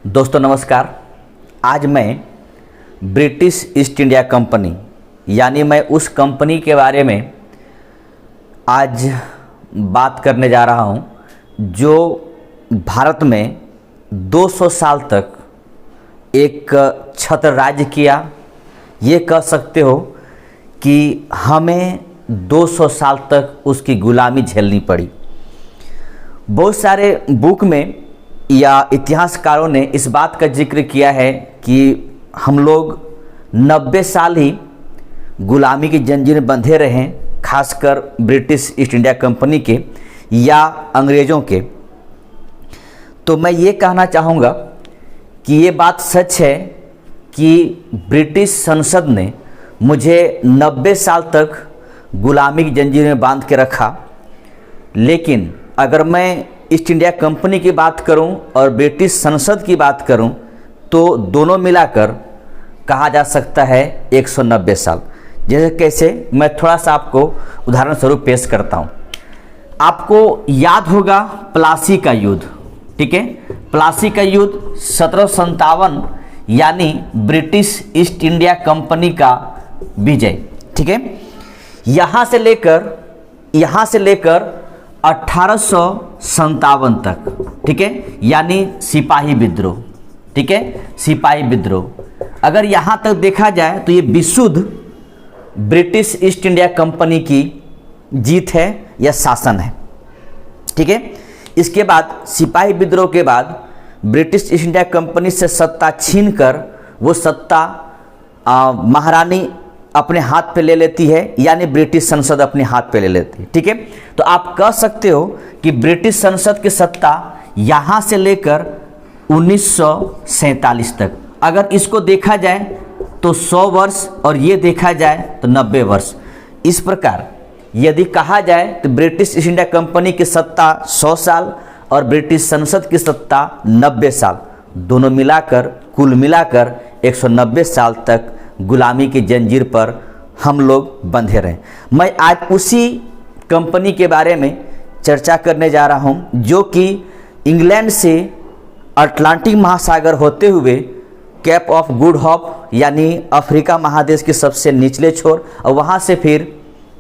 दोस्तों नमस्कार। आज मैं ब्रिटिश ईस्ट इंडिया कंपनी यानी मैं उस कंपनी के बारे में आज बात करने जा रहा हूं जो भारत में 200 साल तक एक छत्र राज्य किया। ये कह सकते हो कि हमें 200 साल तक उसकी गुलामी झेलनी पड़ी। बहुत सारे बुक में या इतिहासकारों ने इस बात का जिक्र किया है कि हम लोग 90 साल ही गुलामी की जंजीर में बंधे रहे, खासकर ब्रिटिश ईस्ट इंडिया कंपनी के या अंग्रेज़ों के। तो मैं ये कहना चाहूँगा कि ये बात सच है कि ब्रिटिश संसद ने मुझे 90 साल तक गुलामी की जंजीर में बांध के रखा। लेकिन अगर मैं ईस्ट इंडिया कंपनी की बात करूं और ब्रिटिश संसद की बात करूं तो दोनों मिलाकर कहा जा सकता है 190 साल। जैसे कैसे, मैं थोड़ा सा आपको उदाहरण स्वरूप पेश करता हूं। आपको याद होगा प्लासी का युद्ध, ठीक है। प्लासी का युद्ध 1757 यानी ब्रिटिश ईस्ट इंडिया कंपनी का विजय, ठीक है। यहाँ से लेकर 1857 तक, ठीक है, यानी सिपाही विद्रोह, ठीक है, सिपाही विद्रोह। अगर यहाँ तक देखा जाए तो ये विशुद्ध ब्रिटिश ईस्ट इंडिया कंपनी की जीत है या शासन है, ठीक है। इसके बाद सिपाही विद्रोह के बाद ब्रिटिश ईस्ट इंडिया कंपनी से सत्ता छीनकर वो सत्ता महारानी अपने हाथ पे ले लेती है, यानी ब्रिटिश संसद अपने हाथ पे ले लेती है, ठीक है। तो आप कह सकते हो कि ब्रिटिश संसद की सत्ता यहाँ से लेकर 1947 तक, अगर इसको देखा जाए तो 100 वर्ष और ये देखा जाए तो 90 वर्ष। इस प्रकार यदि कहा जाए तो ब्रिटिश ईस्ट इंडिया कंपनी की सत्ता 100 साल और ब्रिटिश संसद की सत्ता 90 साल, दोनों मिलाकर कुल मिलाकर 190 साल तक गुलामी की जंजीर पर हम लोग बंधे रहे। मैं आज उसी कंपनी के बारे में चर्चा करने जा रहा हूं जो कि इंग्लैंड से अटलांटिक महासागर होते हुए कैप ऑफ गुड होप यानी अफ्रीका महादेश के सबसे निचले छोर और वहां से फिर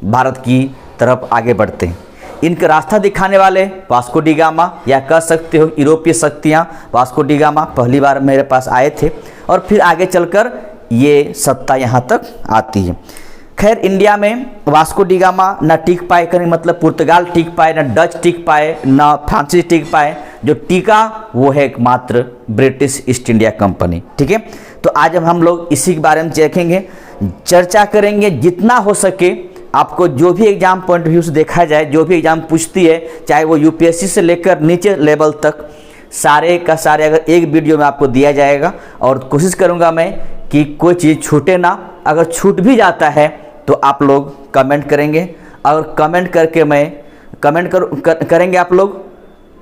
भारत की तरफ आगे बढ़ते हैं। इनका रास्ता दिखाने वाले वास्को डी गामा या कह सकते हो यूरोपीय शक्तियाँ वास्को डी गामा पहली बार मेरे पास आए थे और फिर आगे चलकर ये सत्ता यहाँ तक आती है। खैर इंडिया में वास्को डी गामा ना टिक पाए, करें मतलब पुर्तगाल टिक पाए, ना डच टिक पाए, ना फ्रांसीसी टिक पाए। जो टिका वो है एकमात्र ब्रिटिश ईस्ट इंडिया कंपनी, ठीक है। तो आज हम लोग इसी के बारे में देखेंगे, चर्चा करेंगे जितना हो सके। आपको जो भी एग्जाम पॉइंट ऑफ व्यू से देखा जाए, जो भी एग्जाम पूछती है, चाहे वो यूपीएससी से लेकर नीचे लेवल तक, सारे का सारे अगर एक वीडियो में आपको दिया जाएगा। और कोशिश करूँगा मैं कि कोई चीज़ छूटे ना। अगर छूट भी जाता है तो आप लोग कमेंट करेंगे और कमेंट करके करेंगे आप लोग,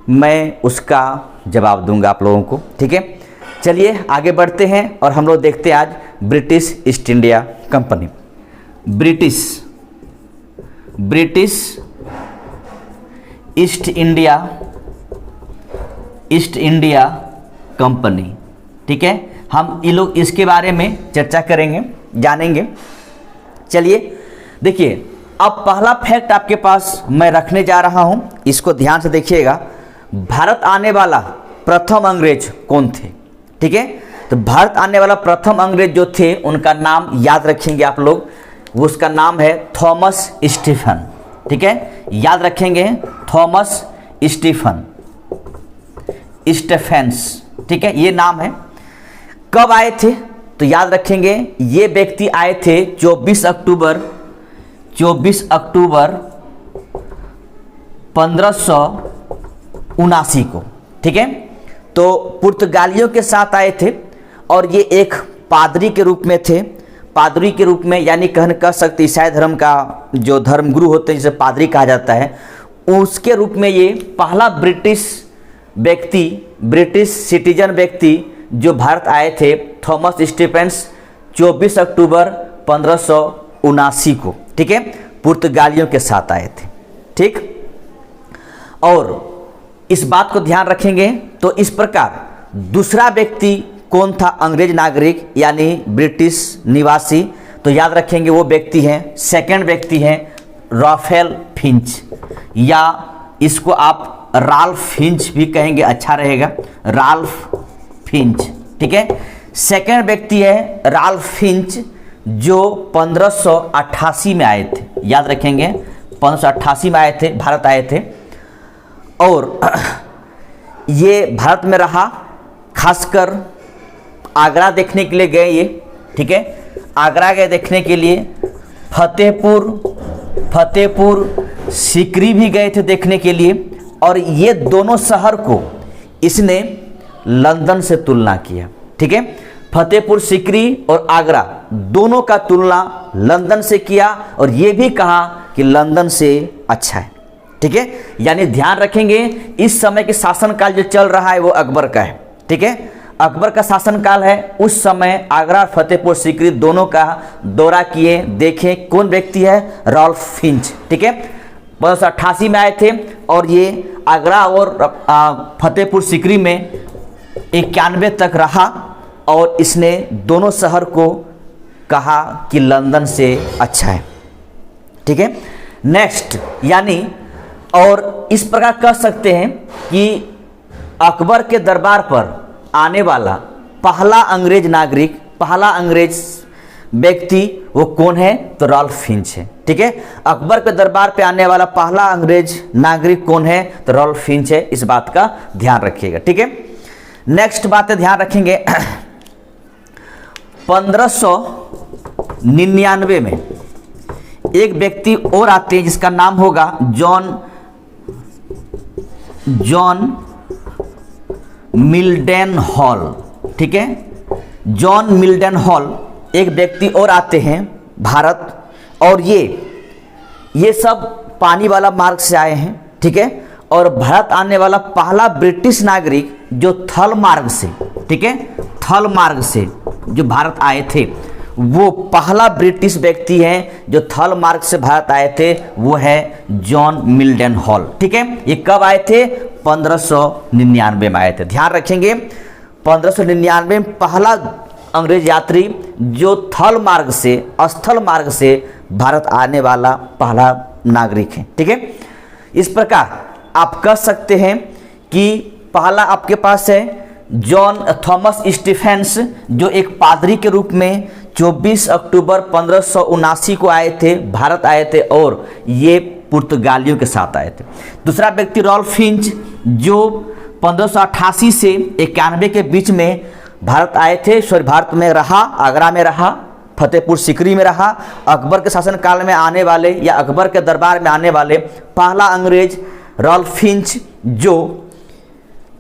मैं उसका जवाब दूंगा आप लोगों को, ठीक है। चलिए आगे बढ़ते हैं और हम लोग देखते हैं आज British east India company. British east India company, ठीक है। हम ये लोग इसके बारे में चर्चा करेंगे, जानेंगे। चलिए देखिए, अब पहला फैक्ट आपके पास मैं रखने जा रहा हूं, इसको ध्यान से देखिएगा। भारत आने वाला प्रथम अंग्रेज कौन थे, ठीक है। तो भारत आने वाला प्रथम अंग्रेज जो थे उनका नाम याद रखेंगे आप लोग, उसका नाम है थॉमस स्टीफन, ठीक है। याद रखेंगे थॉमस स्टीफेंस, ठीक है, ये नाम है। कब आए थे तो याद रखेंगे ये व्यक्ति आए थे 24 अक्टूबर 1579 को, ठीक है। तो पुर्तगालियों के साथ आए थे और ये एक पादरी के रूप में थे। पादरी के रूप में यानी कह सकते ईसाई धर्म का जो धर्मगुरु होते हैं जिसे पादरी कहा जाता है, उसके रूप में ये पहला ब्रिटिश सिटीजन व्यक्ति जो भारत आए थे, थॉमस स्टीफेंस 24 अक्टूबर 1579 को, ठीक है, पुर्तगालियों के साथ आए थे, ठीक। और इस बात को ध्यान रखेंगे तो इस प्रकार दूसरा व्यक्ति कौन था? अंग्रेज नागरिक यानी ब्रिटिश निवासी। तो याद रखेंगे वो व्यक्ति हैं, सेकंड व्यक्ति हैं राफेल फिंच, या इसको आप राल्फ फिंच भी कहेंगे, अच्छा रहेगा, राल्फ फिंच। ठीक है, सेकंड व्यक्ति है राल्फ फिंच जो 1588 में आए थे। याद रखेंगे 1588 में आए थे, भारत आए थे और ये भारत में रहा, खासकर आगरा देखने के लिए गए ये। ठीक है, आगरा गए देखने के लिए, फतेहपुर सीकरी भी गए थे देखने के लिए, और ये दोनों शहर को इसने लंदन से तुलना किया। ठीक है, फतेहपुर सीकरी और आगरा दोनों का तुलना लंदन से किया और ये भी कहा कि लंदन से अच्छा है। ठीक है, यानी ध्यान रखेंगे इस समय के शासनकाल जो चल रहा है वो अकबर का है। ठीक है, अकबर का शासनकाल है, उस समय आगरा और फतेहपुर सीकरी दोनों का दौरा किए, देखें कौन व्यक्ति है? Ralph Finch. ठीक है, 1588 में आए थे और ये आगरा और फतेहपुर सीकरी में 91 तक रहा और इसने दोनों शहर को कहा कि लंदन से अच्छा है। ठीक है, नेक्स्ट, यानी और इस प्रकार कह सकते हैं कि अकबर के दरबार पर आने वाला पहला अंग्रेज नागरिक, पहला अंग्रेज व्यक्ति वो कौन है? तो राल्फ फिंच है। ठीक है, अकबर के दरबार पे आने वाला पहला अंग्रेज नागरिक कौन है? तो राल्फ फिंच है। इस बात का ध्यान रखिएगा। ठीक है, नेक्स्ट बात ध्यान रखेंगे 1599 में एक व्यक्ति और आते हैं जिसका नाम होगा जॉन मिल्डन हॉल। ठीक है, जॉन मिल्डन हॉल एक व्यक्ति और आते हैं भारत, और ये सब पानी वाला मार्ग से आए हैं। ठीक है, और भारत आने वाला पहला ब्रिटिश नागरिक जो थल मार्ग से, ठीक है, थल मार्ग से जो भारत आए थे, वो पहला ब्रिटिश व्यक्ति है जो थल मार्ग से भारत आए थे, वो है जॉन मिल्डन हॉल। ठीक है, ये कब आए थे? 1599 में आए थे। ध्यान रखेंगे 1599 में पहला अंग्रेज यात्री जो थल मार्ग से, स्थल मार्ग से भारत आने वाला पहला नागरिक है। ठीक है, इस प्रकार आप कह सकते हैं कि पहला आपके पास है जॉन थॉमस स्टीफेंस जो एक पादरी के रूप में 24 अक्टूबर 1579 को आए थे, भारत आए थे और ये पुर्तगालियों के साथ आए थे। दूसरा व्यक्ति राल्फ फिंच जो 1588 से 91 के बीच में भारत आए थे, भारत में रहा, आगरा में रहा, फतेहपुर सीकरी में रहा। अकबर के शासनकाल में आने वाले या अकबर के दरबार में आने वाले पहला अंग्रेज राल्फ फिंच जो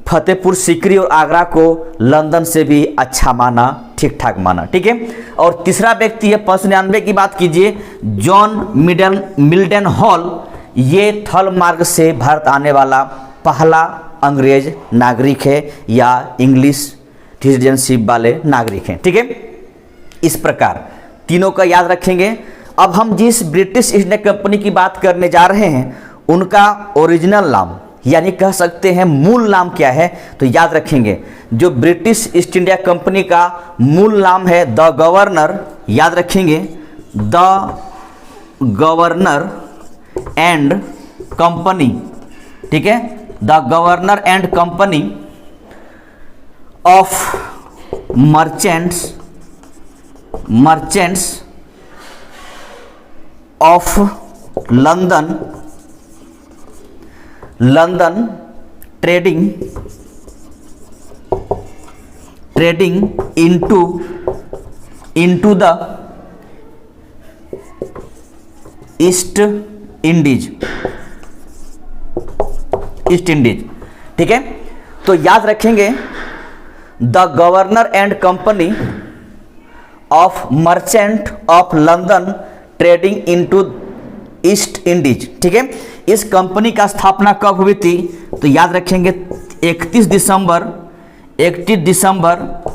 फतेहपुर सीकरी और आगरा को लंदन से भी अच्छा माना, ठीक ठाक माना। ठीक है, और तीसरा व्यक्ति है 1599 की बात कीजिए, जॉन मिल्डन हॉल, ये थल मार्ग से भारत आने वाला पहला अंग्रेज नागरिक है या इंग्लिश सिटीजनशिप वाले नागरिक हैं। ठीक है, इस प्रकार तीनों का याद रखेंगे। अब हम जिस ब्रिटिश ईस्ट इंडिया कंपनी की बात करने जा रहे हैं उनका ओरिजिनल नाम यानी कह सकते हैं मूल नाम क्या है, तो याद रखेंगे जो ब्रिटिश ईस्ट इंडिया कंपनी का मूल नाम है द गवर्नर, याद रखेंगे द गवर्नर एंड कंपनी। ठीक है, the governor and company of merchants of London trading into the east Indies. ठीक है, तो याद रखेंगे the governor and company of merchant of London trading into east Indies. ठीक है, इस कंपनी का स्थापना कब हुई थी, तो याद रखेंगे 31 दिसंबर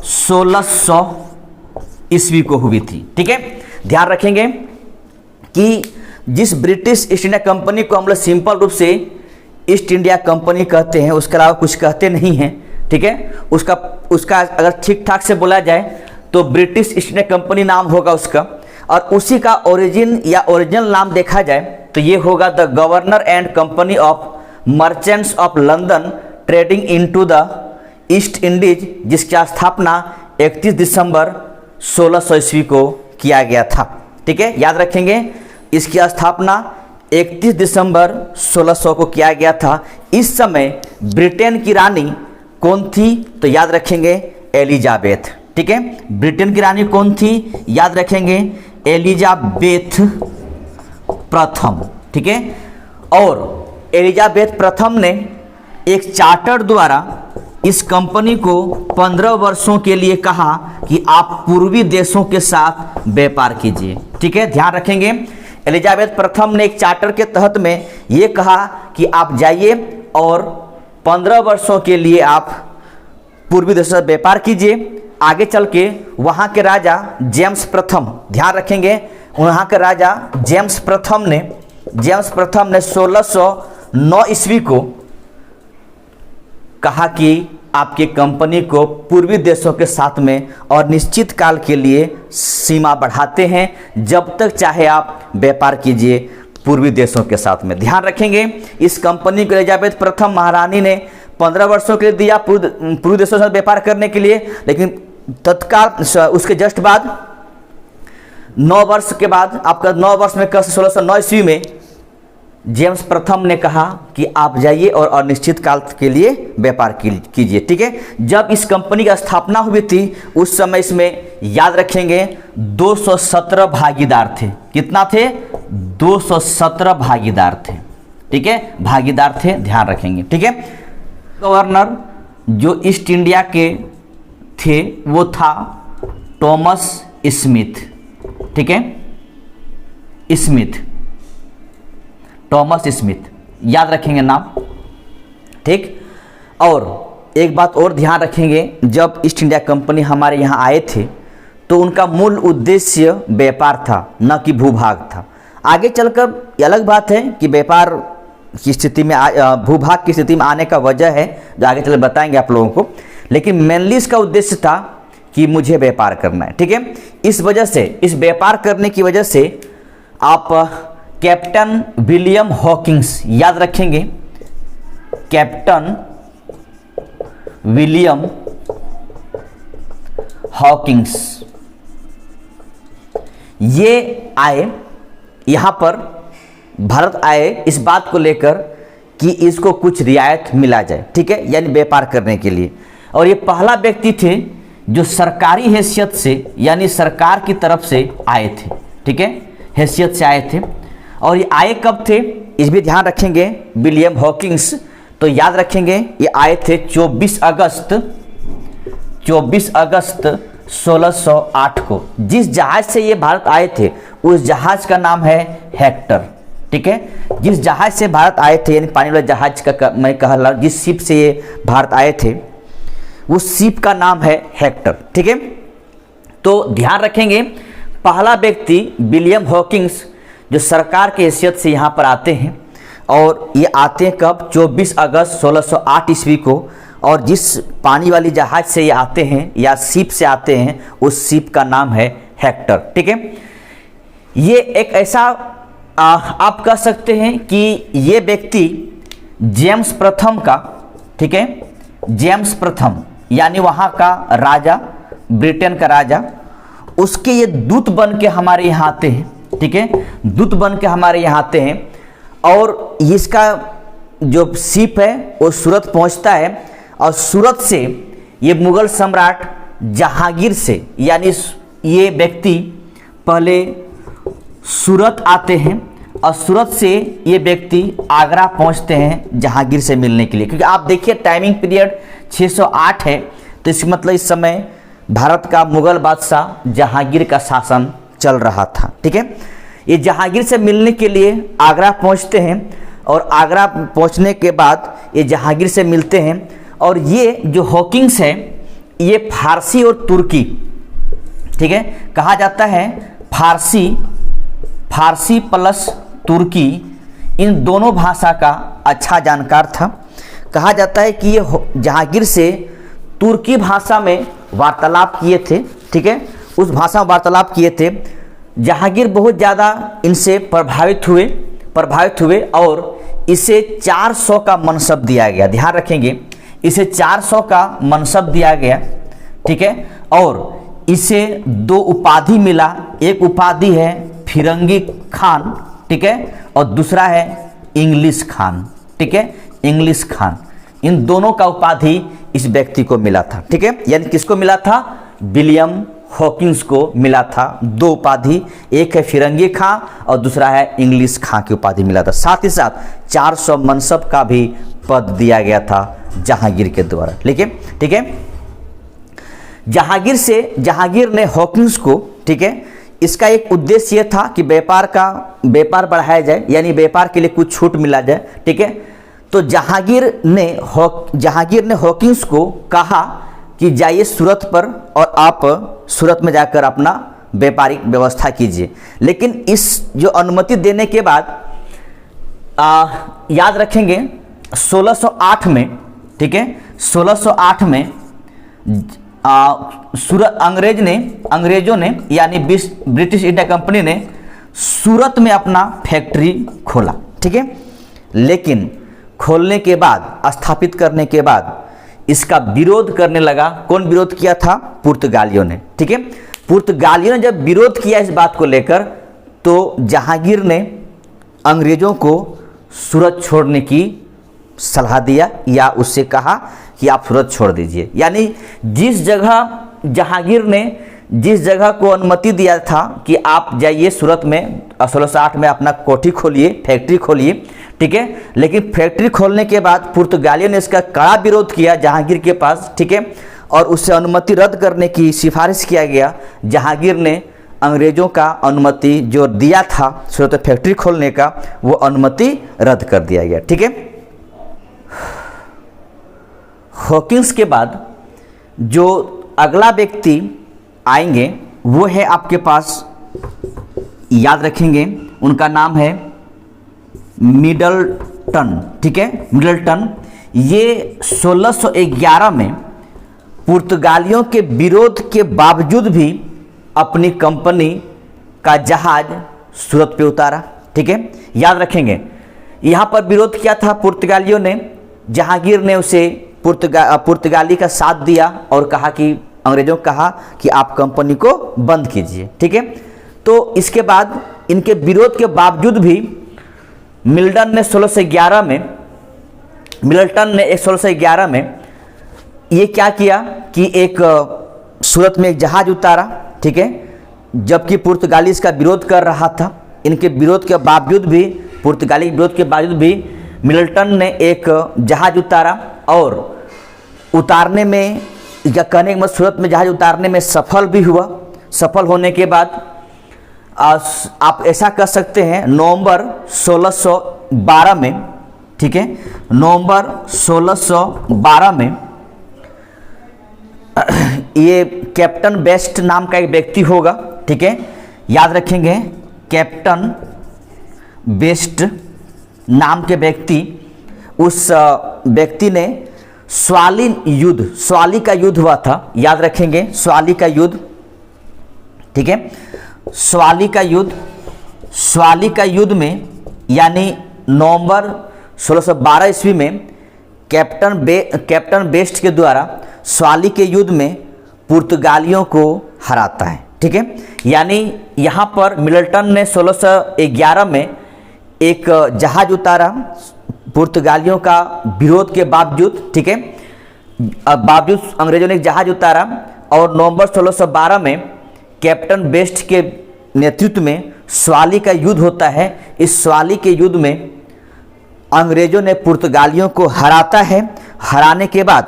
1600 ईस्वी को हुई थी। ठीक है, ध्यान रखेंगे कि जिस ब्रिटिश ईस्ट इंडिया कंपनी को हम लोग सिंपल रूप से ईस्ट इंडिया कंपनी कहते हैं, उसके अलावा कुछ कहते नहीं हैं। ठीक है, उसका अगर ठीक ठाक से बोला जाए तो ब्रिटिश ईस्ट इंडिया कंपनी नाम होगा उसका। और उसी का ओरिजिन या ओरिजिनल नाम देखा जाए तो ये होगा the governor and company of merchants of London trading into the east Indies, जिसकी स्थापना 31 दिसंबर 1600 ईस्वी को किया गया था। ठीक है, याद रखेंगे, इसकी स्थापना 31 दिसंबर 1600 को किया गया था। इस समय ब्रिटेन की रानी कौन थी? तो याद रखेंगे एलिजाबेथ। ठीक है, ब्रिटेन की रानी कौन थी? याद रखेंगे एलिजाबेथ प्रथम। ठीक है, और एलिजाबेथ प्रथम ने एक चार्टर द्वारा इस कंपनी को 15 वर्षों के लिए कहा कि आप पूर्वी देशों के साथ व्यापार कीजिए। ठीक है, ध्यान रखेंगे, एलिजाबेथ प्रथम ने एक चार्टर के तहत में ये कहा कि आप जाइए और 15 वर्षों के लिए आप पूर्वी देशों से व्यापार कीजिए। आगे चल के वहाँ के राजा जेम्स प्रथम, ध्यान रखेंगे, वहाँ के राजा जेम्स प्रथम ने 1609 ईस्वी को कहा कि आपकी कंपनी को पूर्वी देशों के साथ में और निश्चित काल के लिए सीमा बढ़ाते हैं, जब तक चाहे आप व्यापार कीजिए पूर्वी देशों के साथ में। ध्यान रखेंगे, इस कंपनी को एलिजाबेथ प्रथम महारानी ने 15 वर्षों के लिए दिया पूर्वी देशों के साथ व्यापार करने के लिए, लेकिन तत्काल उसके जस्ट बाद 9 वर्ष के बाद, आपका 9 वर्ष में 1609 ईस्वी में जेम्स प्रथम ने कहा कि आप जाइए और अनिश्चित काल के लिए व्यापार कीजिए। ठीक है, जब इस कंपनी की स्थापना हुई थी उस समय इसमें, याद रखेंगे, 217 भागीदार थे। कितना थे? 217 भागीदार थे। ठीक है, भागीदार थे, ध्यान रखेंगे। ठीक है, गवर्नर जो ईस्ट इंडिया के थे वो था टॉमस स्मिथ। ठीक है, स्मिथ, टॉमस स्मिथ, याद रखेंगे नाम। ठीक, और एक बात और ध्यान रखेंगे, जब ईस्ट इंडिया कंपनी हमारे यहाँ आए थे तो उनका मूल उद्देश्य व्यापार था, न कि भूभाग था। आगे चलकर ये अलग बात है कि व्यापार की स्थिति में भूभाग की स्थिति में आने का वजह है जो आगे चल बताएंगे आप लोगों को, लेकिन मेनली इसका उद्देश्य था कि मुझे व्यापार करना है। ठीक है, इस वजह से, इस व्यापार करने की वजह से आप कैप्टन विलियम हॉकिंस, याद रखेंगे, कैप्टन विलियम हॉकिंस, ये आए यहां पर, भारत आए इस बात को लेकर कि इसको कुछ रियायत मिला जाए। ठीक है, यानी व्यापार करने के लिए। और ये पहला व्यक्ति थे जो सरकारी हैसियत से, यानी सरकार की तरफ से आए थे। ठीक है, हैसियत से आए थे। और ये आए कब थे, इस भी ध्यान रखेंगे, विलियम हॉकिंस, तो याद रखेंगे ये आए थे 24 अगस्त 1608 को। जिस जहाज से ये भारत आए थे उस जहाज का नाम है हेक्टर। ठीक है, जिस जहाज से भारत आए थे, यानी पानी वाले जहाज का मैं कह रहा हूं, जिस शिप से ये भारत आए थे उस शिप का नाम है हेक्टर। ठीक है, तो ध्यान रखेंगे, पहला व्यक्ति विलियम हॉकिंस जो सरकार की हैसियत से यहाँ पर आते हैं, और ये आते हैं कब? 24 अगस्त 1608 ईस्वी को। और जिस पानी वाली जहाज से ये आते हैं या शिप से आते हैं उस शिप का नाम है हेक्टर। ठीक है, ये एक ऐसा आप कह सकते हैं कि ये व्यक्ति जेम्स प्रथम का, ठीक है, जेम्स प्रथम यानी वहाँ का राजा, ब्रिटेन का राजा, उसके ये दूत बन के हमारे यहाँ आते हैं। ठीक है, दूत बन के हमारे यहाँ आते हैं और इसका जो शिप है वो सूरत पहुँचता है, और सूरत से ये मुगल सम्राट जहांगीर से, यानी ये व्यक्ति पहले सूरत आते हैं और सूरत से ये व्यक्ति आगरा पहुंचते हैं जहांगीर से मिलने के लिए। क्योंकि आप देखिए टाइमिंग पीरियड 608 है, तो इसका मतलब इस समय भारत का मुगल बादशाह जहांगीर का शासन चल रहा था। ठीक है, ये जहांगीर से मिलने के लिए आगरा पहुंचते हैं और आगरा पहुंचने के बाद ये जहांगीर से मिलते हैं। और ये जो हॉकिंस है ये फारसी और तुर्की, ठीक है, कहा जाता है फारसी प्लस तुर्की, इन दोनों भाषा का अच्छा जानकार था। कहा जाता है कि ये जहांगीर से तुर्की भाषा में वार्तालाप किए थे, ठीक है, उस भाषा में वार्तालाप किए थे। जहांगीर बहुत ज़्यादा इनसे प्रभावित हुए और इसे 400 का मनसब दिया गया। ध्यान रखेंगे, इसे 400 का मनसब दिया गया, ठीक है, और इसे 2 उपाधि मिला। एक उपाधि है फिरंगी खान, ठीक है, और दूसरा है इंग्लिश खान, ठीक है, इंग्लिश खान। इन दोनों का उपाधि इस व्यक्ति को मिला था, ठीक है, यानी किसको मिला था? विलियम हॉकिंस को मिला था 2 उपाधि, एक है फिरंगी खां और दूसरा है इंग्लिश खां की उपाधि मिला था। साथ ही साथ 400 मनसब का भी पद दिया गया था जहांगीर के द्वारा, ठीक है। जहांगीर ने हॉकिंस को, ठीक है, इसका एक उद्देश्य यह था कि व्यापार बढ़ाया जाए, यानी व्यापार के लिए कुछ छूट मिला जाए, ठीक है। तो जहांगीर ने हॉकिंस को कहा कि जाइए सूरत पर और आप सूरत में जाकर अपना व्यापारिक व्यवस्था कीजिए। लेकिन इस जो अनुमति देने के बाद याद रखेंगे 1608 में, ठीक है, 1608 में अंग्रेजों ने यानी ब्रिटिश इंडिया कंपनी ने सूरत में अपना फैक्ट्री खोला, ठीक है। लेकिन खोलने के बाद, स्थापित करने के बाद इसका विरोध करने लगा। कौन विरोध किया था? पुर्तगालियों ने, ठीक है। पुर्तगालियों ने जब विरोध किया इस बात को लेकर, तो जहांगीर ने अंग्रेजों को सूरत छोड़ने की सलाह दिया या उससे कहा कि आप सूरत छोड़ दीजिए। यानी जिस जगह को अनुमति दिया था कि आप जाइए सूरत में 1608 में अपना कोठी खोलिए, फैक्ट्री खोलिए, ठीक है, लेकिन फैक्ट्री खोलने के बाद पुर्तगालियों ने इसका कड़ा विरोध किया जहांगीर के पास, ठीक है, और उससे अनुमति रद्द करने की सिफारिश किया गया। जहांगीर ने अंग्रेजों का अनुमति जो दिया था सूरत में फैक्ट्री खोलने का, वो अनुमति रद्द कर दिया गया, ठीक है। हॉकिंस के बाद जो अगला व्यक्ति आएंगे वो है आपके पास, याद रखेंगे, उनका नाम है मिडलटन, ठीक है, मिडलटन। ये 1611 में पुर्तगालियों के विरोध के बावजूद भी अपनी कंपनी का जहाज सूरत पे उतारा, ठीक है, याद रखेंगे। यहाँ पर विरोध किया था पुर्तगालियों ने, जहांगीर ने उसे पुर्तगाली का साथ दिया और कहा कि अंग्रेजों को कहा कि आप कंपनी को बंद कीजिए, ठीक है। तो इसके बाद इनके विरोध के बावजूद भी मिल्टन ने 1611 में ये क्या किया कि एक सूरत में एक जहाज उतारा, ठीक है, जबकि पुर्तगाली इसका विरोध कर रहा था। इनके विरोध के बावजूद भी, पुर्तगाली के विरोध के बावजूद भी मिल्टन ने एक जहाज उतारा और उतारने में, या कहने के मतलब सूरत में जहाज उतारने में सफल भी हुआ। सफल होने के बाद आप ऐसा कर सकते हैं, नवंबर 1612 में, ठीक है, नवंबर 1612 में ये कैप्टन बेस्ट नाम का एक व्यक्ति होगा, ठीक है, याद रखेंगे, कैप्टन बेस्ट नाम के व्यक्ति, उस व्यक्ति ने स्वाली का युद्ध हुआ था, याद रखेंगे, स्वाली का युद्ध, ठीक है, स्वाली का युद्ध में, यानी नवंबर 1612 ईस्वी में कैप्टन बेस्ट के द्वारा स्वाली के युद्ध में पुर्तगालियों को हराता है, ठीक है। यानी यहाँ पर मिल्टन ने 1611 में एक जहाज उतारा पुर्तगालियों का विरोध के बावजूद, ठीक है, बावजूद अंग्रेजों ने एक जहाज उतारा और नवंबर 1612 में कैप्टन बेस्ट के नेतृत्व में स्वाली का युद्ध होता है। इस स्वाली के युद्ध में अंग्रेजों ने पुर्तगालियों को हराता है। हराने के बाद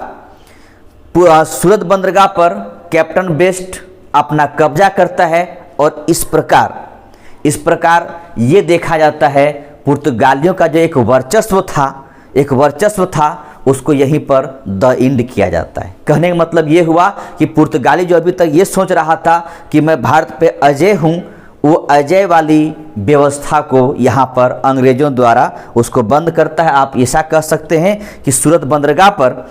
सूरत बंदरगाह पर कैप्टन बेस्ट अपना कब्जा करता है और इस प्रकार ये देखा जाता है पुर्तगालियों का जो एक वर्चस्व था उसको यहीं पर द इंड किया जाता है। कहने का मतलब ये हुआ कि पुर्तगाली जो अभी तक ये सोच रहा था कि मैं भारत पे अजय हूँ, वो अजय वाली व्यवस्था को यहाँ पर अंग्रेजों द्वारा उसको बंद करता है। आप ऐसा कह सकते हैं कि सूरत बंदरगाह पर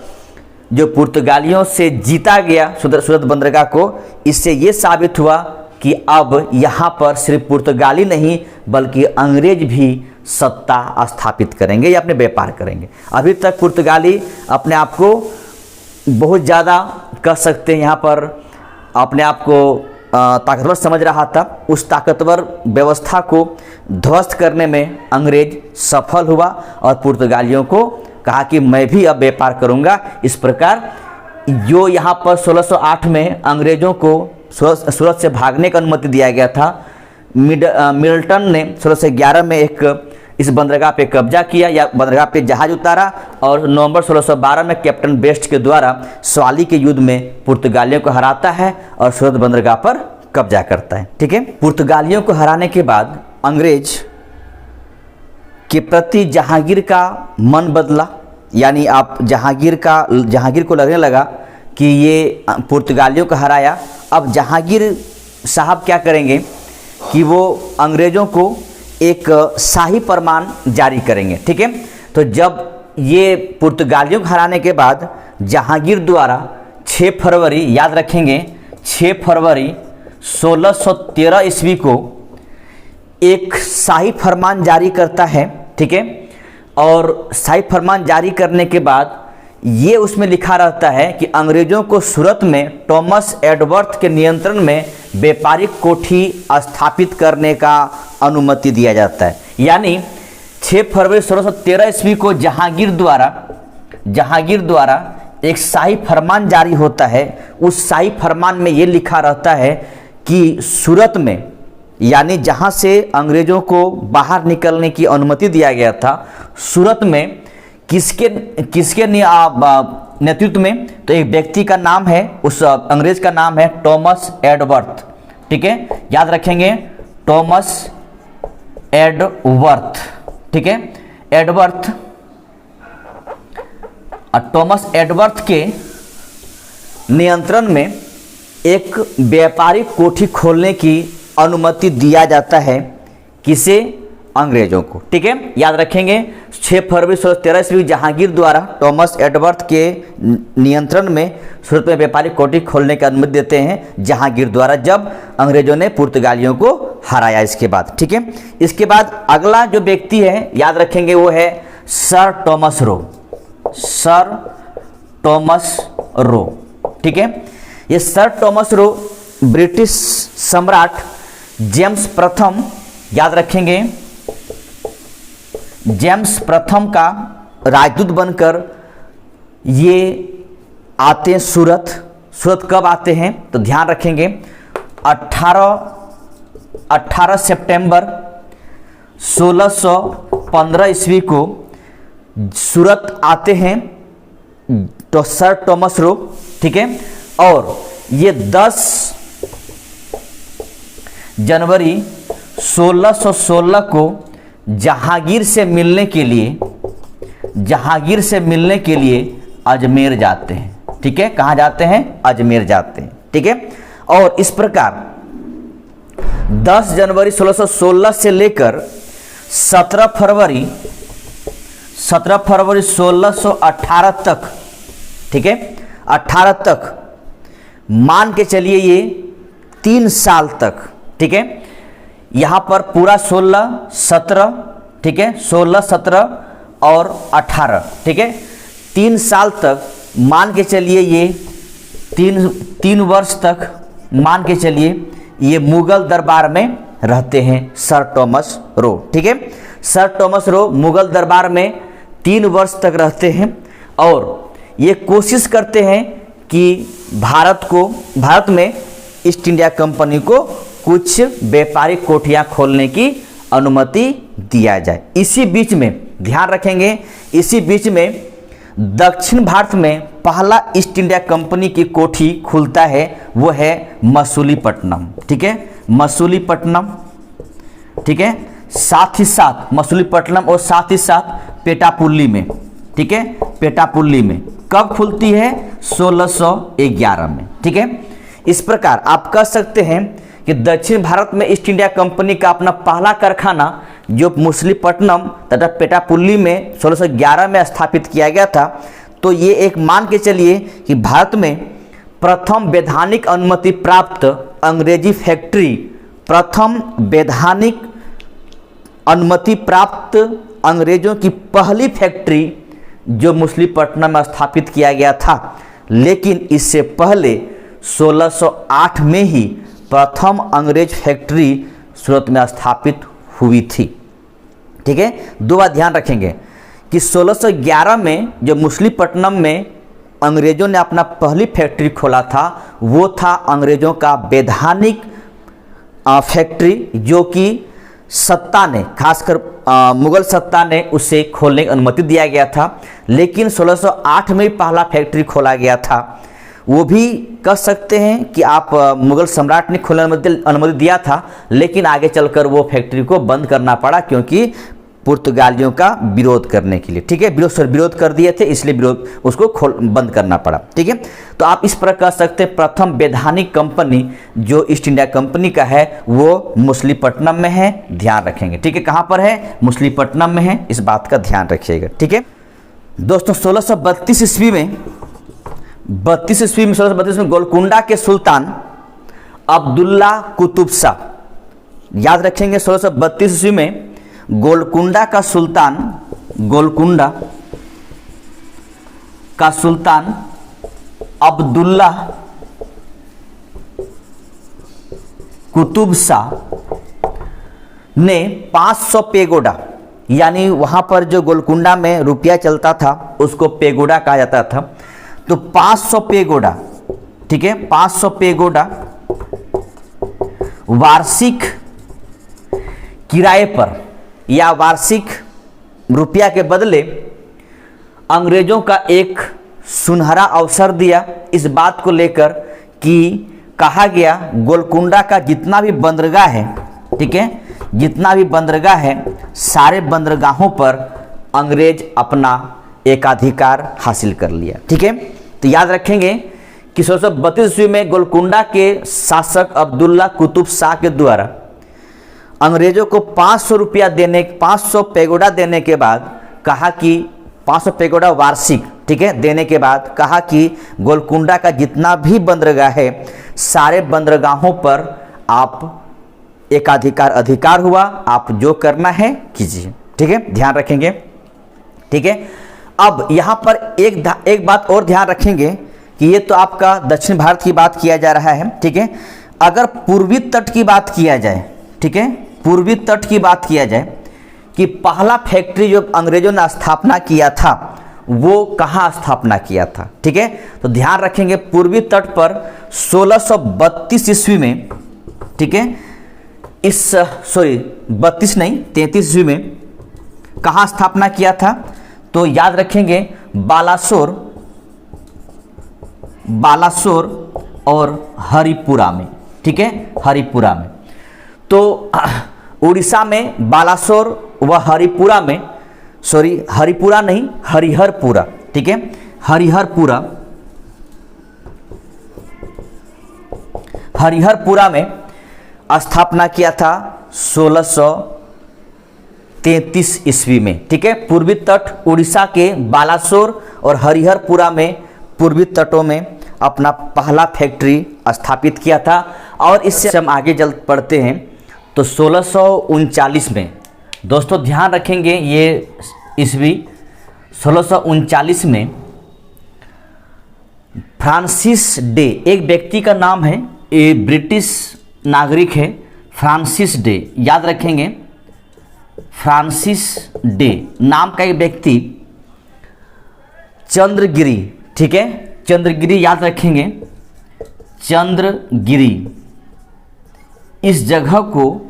जो पुर्तगालियों से जीता गया सूरत बंदरगाह को, इससे ये साबित हुआ कि अब यहाँ पर सिर्फ पुर्तगाली नहीं बल्कि अंग्रेज भी सत्ता स्थापित करेंगे या अपने व्यापार करेंगे। अभी तक पुर्तगाली अपने आप को बहुत ज़्यादा कह सकते हैं यहाँ पर अपने आप को ताकतवर समझ रहा था। उस ताकतवर व्यवस्था को ध्वस्त करने में अंग्रेज सफल हुआ और पुर्तगालियों को कहा कि मैं भी अब व्यापार करूंगा। इस प्रकार जो यहाँ पर 1608 में अंग्रेजों को सूरत से भागने की अनुमति दिया गया था, मिल्टन ने 1611 में इस बंदरगाह पे कब्जा किया या बंदरगाह पे जहाज उतारा और नवंबर 1612 में कैप्टन बेस्ट के द्वारा स्वाली के युद्ध में पुर्तगालियों को हराता है और सूरत बंदरगाह पर कब्जा करता है। ठीक है, पुर्तगालियों को हराने के बाद अंग्रेज के प्रति जहांगीर का मन बदला, यानी आप जहांगीर को लगने लगा कि ये पुर्तगालियों को हराया, अब जहांगीर साहब क्या करेंगे कि वो अंग्रेज़ों को एक शाही फरमान जारी करेंगे। ठीक है, तो जब ये पुर्तगालियों को हराने के बाद जहांगीर द्वारा 6 फरवरी, याद रखेंगे 6 फरवरी 1613 ईस्वी को एक शाही फरमान जारी करता है। ठीक है, और शाही फरमान जारी करने के बाद ये उसमें लिखा रहता है कि अंग्रेज़ों को सूरत में थॉमस एडवर्थ के नियंत्रण में व्यापारिक कोठी स्थापित करने का अनुमति दिया जाता है। यानी 6 फरवरी 1613 ईस्वी को जहांगीर द्वारा एक शाही फरमान जारी होता है। उस शाही फरमान में ये लिखा रहता है कि सूरत में, यानी जहाँ से अंग्रेज़ों को बाहर निकलने की अनुमति दिया गया था, सूरत में किसके नेतृत्व में, तो एक व्यक्ति का नाम है, उस अंग्रेज का नाम है थॉमस एडवर्थ। ठीक है, याद रखेंगे थॉमस एडवर्थ। ठीक है, एडवर्थ, थॉमस एडवर्थ के नियंत्रण में एक व्यापारिक कोठी खोलने की अनुमति दिया जाता है। किसे? अंग्रेजों को। ठीक है, याद रखेंगे 6 फरवरी 1613 ईस्वी जहांगीर द्वारा थॉमस एडवर्थ के नियंत्रण में सूरत में व्यापारिक कोठी खोलने की अनुमति देते हैं जहांगीर द्वारा, जब अंग्रेजों ने पुर्तगालियों को हराया इसके बाद। ठीक है, इसके बाद अगला जो व्यक्ति है, याद रखेंगे, वो है sir Thomas Roe. Sir Thomas Roe. ठीक है, ये सर टॉमस रो ब्रिटिश सम्राट जेम्स प्रथम, याद रखेंगे जेम्स प्रथम का राजदूत बनकर ये आते हैं सूरत। कब आते हैं तो ध्यान रखेंगे 18 सितंबर 1615 ईस्वी को सूरत आते हैं तो सर टॉमस रो। ठीक है, और ये 10 जनवरी 1616 को जहांगीर से मिलने के लिए अजमेर जाते हैं। ठीक है, कहाँ जाते हैं? अजमेर जाते हैं। ठीक है, और इस प्रकार 10 जनवरी 1616 से लेकर 17 फरवरी 1618 तक, ठीक है, 18 तक मान के चलिए ये 3 साल तक। ठीक है, यहाँ पर पूरा 16, 17, ठीक है, 16, 17 और 18, ठीक है, 3 साल तक मान के चलिए ये 3 वर्ष तक मान के चलिए ये मुगल दरबार में रहते हैं सर टॉमस रो। ठीक है, सर टॉमस रो मुगल दरबार में 3 वर्ष तक रहते हैं और ये कोशिश करते हैं कि भारत में ईस्ट इंडिया कंपनी को कुछ व्यापारिक कोठियां खोलने की अनुमति दिया जाए। इसी बीच में ध्यान रखेंगे, इसी बीच में दक्षिण भारत में पहला ईस्ट इंडिया कंपनी की कोठी खुलता है, वो है मसूलीपट्टनम। ठीक है, मसूलीपट्टनम। ठीक है, साथ ही साथ मसूलीपट्टनम और साथ ही साथ पेटापुल्ली में। ठीक है, पेटापुल्ली में कब खुलती है? 1611 में। ठीक है, इस प्रकार आप कह सकते हैं कि दक्षिण भारत में ईस्ट इंडिया कंपनी का अपना पहला कारखाना जो मसूलीपट्टनम तथा पेटापुल्ली में 1611 में स्थापित किया गया था, तो ये एक मान के चलिए कि भारत में प्रथम वैधानिक अनुमति प्राप्त अंग्रेजी फैक्ट्री, प्रथम वैधानिक अनुमति प्राप्त अंग्रेजों की पहली फैक्ट्री जो मछलीपट्टनम में स्थापित किया गया था, लेकिन इससे पहले 1608 में ही प्रथम अंग्रेज फैक्ट्री सूरत में स्थापित हुई थी। ठीक है, दो बात ध्यान रखेंगे कि 1611 में जो मछलीपट्टनम में अंग्रेजों ने अपना पहली फैक्ट्री खोला था, वो था अंग्रेजों का वैधानिक फैक्ट्री, जो कि सत्ता ने, खासकर मुगल सत्ता ने उसे खोलने की अनुमति दिया गया था। लेकिन 1608 में पहला फैक्ट्री खोला गया था। वो भी कह सकते हैं कि आप मुगल सम्राट ने खोलने अनुमति दिया था, लेकिन आगे चलकर वो फैक्ट्री को बंद करना पड़ा, क्योंकि पुर्तगालियों का विरोध करने के लिए। ठीक है, विरोध कर दिए थे, इसलिए उसको बंद करना पड़ा। ठीक है, तो आप इस प्रकार कह सकते हैं प्रथम वैधानिक कंपनी जो ईस्ट इंडिया कंपनी का है वो मछलीपट्टनम में है, ध्यान रखेंगे। ठीक है, कहाँ पर है? मछलीपट्टनम में है, इस बात का ध्यान रखिएगा। ठीक है दोस्तों, 1632 ईस्वी में 1632 में गोलकुंडा के सुल्तान अब्दुल्ला कुतुब शाह, याद रखेंगे 1632 ईस्वी में गोलकुंडा का सुल्तान अब्दुल्ला कुतुब शाह ने 500 पेगोडा, यानी वहां पर जो गोलकुंडा में रुपया चलता था उसको पेगोडा कहा जाता था, तो 500 पेगोडा, ठीक है, 500 पेगोडा वार्षिक किराए पर या वार्षिक रुपया के बदले अंग्रेजों का एक सुनहरा अवसर दिया, इस बात को लेकर कि कहा गया गोलकुंडा का जितना भी बंदरगाह है, ठीक है, जितना भी बंदरगाह है, सारे बंदरगाहों पर अंग्रेज अपना एकाधिकार हासिल कर लिया। ठीक है, तो याद रखेंगे कि 1632 ईस्वी में गोलकुंडा के शासक अब्दुल्ला कुतुब शाह के द्वारा अंग्रेजों को 500 रुपया देने, 500 पेगोडा देने के बाद कहा कि 500 पेगोडा वार्षिक, ठीक है, देने के बाद कहा कि गोलकुंडा का जितना भी बंदरगाह है सारे बंदरगाहों पर आप अधिकार हुआ, आप जो करना है कीजिए। ठीक है, ध्यान रखेंगे। ठीक है, अब यहाँ पर एक बात और ध्यान रखेंगे कि ये तो आपका दक्षिण भारत की बात किया जा रहा है। ठीक है, अगर पूर्वी तट की बात किया जाए, ठीक है, पूर्वी तट की बात किया जाए कि पहला फैक्ट्री जो अंग्रेजों ने स्थापना किया था वो कहाँ स्थापना किया था। ठीक है, तो ध्यान रखेंगे पूर्वी तट पर 1632 ईस्वी में, ठीक है, 33 ईस्वी में कहाँ स्थापना किया था, तो याद रखेंगे बालासोर और हरिपुरा में। ठीक है, हरिपुरा में, तो उड़ीसा में बालासोर व हरिपुरा में, हरिपुरा नहीं, हरिहरपुरा, ठीक है, हरिहरपुरा में स्थापना किया था 1633 ईस्वी में। ठीक है, पूर्वी तट उड़ीसा के बालासोर और हरिहरपुरा में पूर्वी तटों में अपना पहला फैक्ट्री स्थापित किया था। और इससे हम आगे चल पढ़ते हैं तो 1639 में, दोस्तों ध्यान रखेंगे ये ईस्वी 1639 में फ्रांसिस डे, एक व्यक्ति का नाम है, ये ब्रिटिश नागरिक है, फ्रांसिस डे, याद रखेंगे फ्रांसिस डे नाम का एक व्यक्ति चंद्रगिरी, ठीक है, चंद्रगिरी याद रखेंगे, चंद्रगिरी, इस जगह को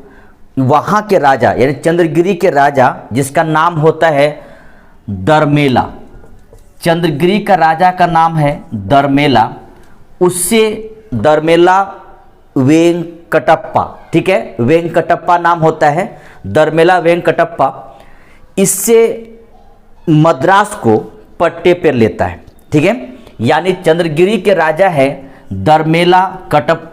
वहाँ के राजा यानी चंद्रगिरी के राजा जिसका नाम होता है दरमेला, चंद्रगिरी का राजा का नाम है दरमेला, उससे दरमेला वेंकटप्पा, ठीक है, वेंकटप्पा नाम होता है, दरमेला वेंकटप्पा, इससे मद्रास को पट्टे पर लेता है। ठीक है, यानी चंद्रगिरी के राजा है दरमेला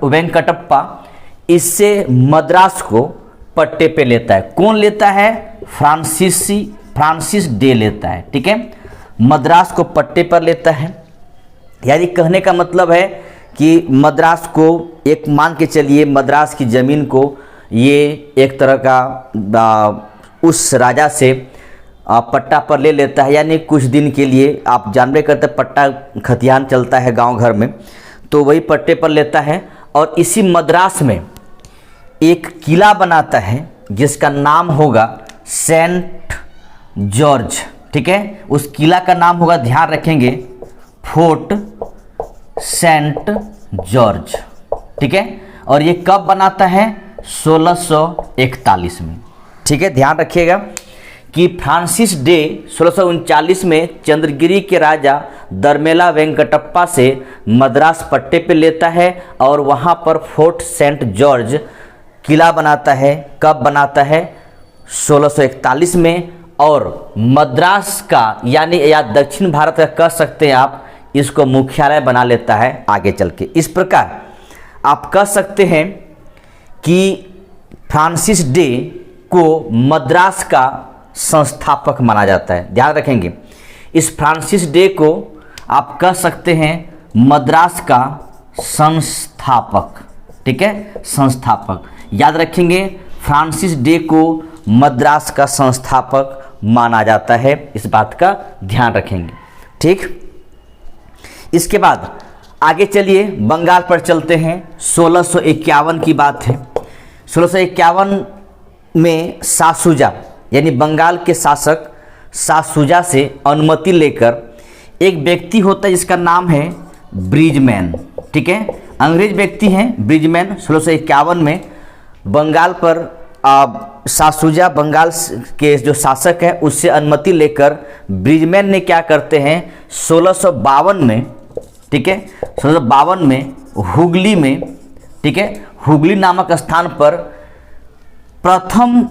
वेंकटप्पा, इससे मद्रास को पट्टे पे लेता है। कौन लेता है? फ्रांसिस डे लेता है। ठीक है, मद्रास को पट्टे पर लेता है। यानी कहने का मतलब है कि मद्रास को एक मान के चलिए, मद्रास की ज़मीन को ये एक तरह का उस राजा से पट्टा पर ले लेता है। यानी कुछ दिन के लिए, आप जानबे करते पट्टा खतियान चलता है गांव घर में, तो वही पट्टे पर लेता है और इसी मद्रास में एक किला बनाता है जिसका नाम होगा सेंट जॉर्ज। ठीक है, उस किला का नाम होगा, ध्यान रखेंगे, फोर्ट सेंट जॉर्ज। ठीक है, और ये कब बनाता है? 1641 में। ठीक है, ध्यान रखिएगा कि फ्रांसिस डे 1639 में चंद्रगिरी के राजा दरमेला वेंकटप्पा से मद्रास पट्टे पे लेता है और वहाँ पर फोर्ट सेंट जॉर्ज किला बनाता है। कब बनाता है? 1641 में। और मद्रास का, यानी या दक्षिण भारत का कह सकते हैं आप, इसको मुख्यालय बना लेता है आगे चल के। इस प्रकार आप कह सकते हैं कि फ्रांसिस डे को मद्रास का संस्थापक माना जाता है। ध्यान रखेंगे, इस फ्रांसिस डे को आप कह सकते हैं मद्रास का संस्थापक। ठीक है, संस्थापक याद रखेंगे, फ्रांसिस डे को मद्रास का संस्थापक माना जाता है। इस बात का ध्यान रखेंगे। ठीक, इसके बाद आगे चलिए बंगाल पर चलते हैं। 1651 की बात है। 1651 में सासुजा यानी बंगाल के शासक सासुजा से अनुमति लेकर एक व्यक्ति होता है जिसका नाम है ब्रिजमैन। ठीक है, अंग्रेज व्यक्ति हैं ब्रिजमैन। 1651 में बंगाल पर सासुजा बंगाल के जो शासक है उससे अनुमति लेकर ब्रिजमैन ने क्या करते हैं, 1652 में, ठीक है, 1652 में हुगली में, ठीक है, हुगली नामक स्थान पर प्रथम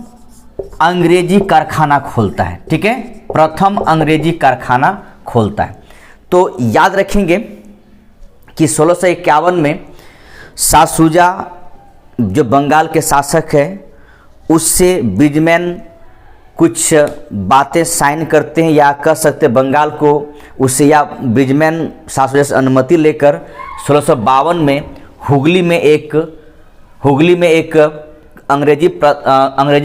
अंग्रेजी कारखाना खोलता है। ठीक है, प्रथम अंग्रेजी कारखाना खोलता है। तो याद रखेंगे कि 1651 में सासुजा जो बंगाल के शासक है उससे ब्रिजमैन कुछ बातें साइन करते हैं, या कह सकते हैं बंगाल को उससे, या ब्रिजमैन सासुजा से अनुमति लेकर 1652 में हुगली में एक अंग्रेजी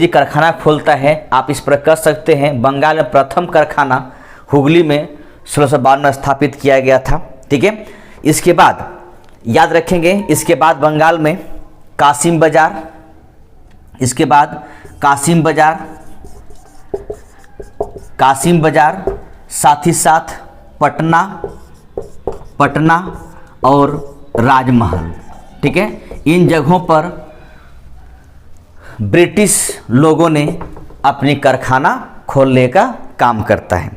कारखाना खोलता है। आप इस पर कह सकते हैं बंगाल में प्रथम कारखाना हुगली में 1652 में स्थापित किया गया था। ठीक है, इसके बाद याद रखेंगे, इसके बाद बंगाल में कासिम बाजार, इसके बाद कासिम बाजार, साथ ही साथ पटना और राजमहल। ठीक है, इन जगहों पर ब्रिटिश लोगों ने अपनी कारखाना खोलने का काम करता है।